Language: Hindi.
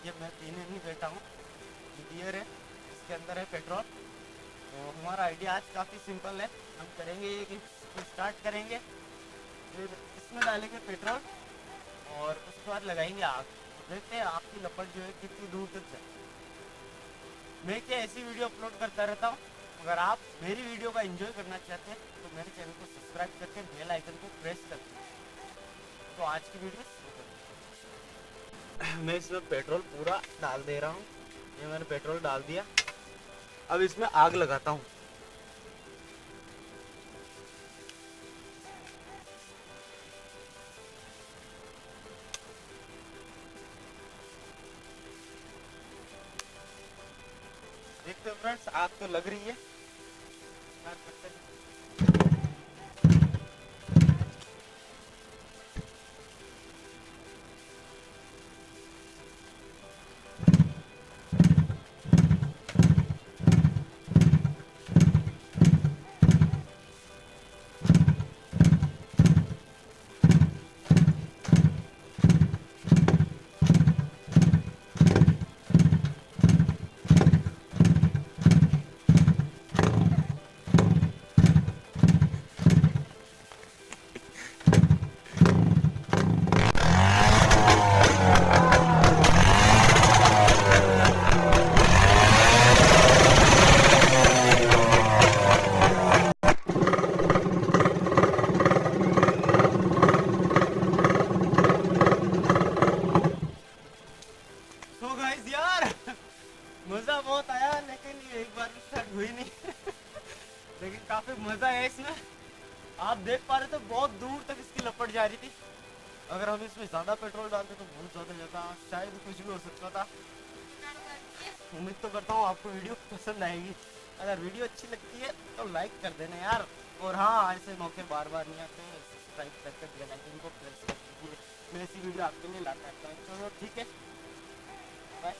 ये मैं पीने नहीं बैठा हूँ, बियर है, इसके अंदर है पेट्रोल। तो हमारा आइडिया आज काफ़ी सिंपल है। हम करेंगे ये कि स्टार्ट करेंगे, फिर इसमें डालेंगे पेट्रोल और उसके बाद लगाएंगे आग। तो देखते हैं आग की लपट जो है कितनी दूर तक जाए। मैं क्या ऐसी वीडियो अपलोड करता रहता हूँ। अगर आप मेरी वीडियो का एंजॉय करना चाहते हैं तो मेरे चैनल को सब्सक्राइब करके बेल आइकन को प्रेस कर दीजिए। तो आज की वीडियो शुरू करते हैं। मैं इसमें पेट्रोल पूरा डाल दे रहा हूँ। ये मैंने पेट्रोल डाल दिया। अब इसमें आग लगाता हूँ। देखते हो फ्रेंड्स, आग तो लग रही है। तो गाइस यार मजा बहुत आया, लेकिन ये एक बार स्टार्ट हुई नहीं। लेकिन काफी मजा है इसमें। आप देख पा रहे थे बहुत दूर तक इसकी लपट जा रही थी। अगर हम इसमें ज्यादा पेट्रोल डालते तो बहुत ज्यादा जाता, शायद कुछ भी हो सकता था। उम्मीद तो करता हूँ आपको वीडियो पसंद आएगी। अगर वीडियो अच्छी लगती है तो लाइक कर देना यार। और हाँ, ऐसे मौके बार बार नहीं आते, सब्सक्राइब करके बेल आइकन को प्रेस कर दीजिए। मैं ऐसी वीडियो आपके लिए लाता रहता हूँ। चलो ठीक है, बाय।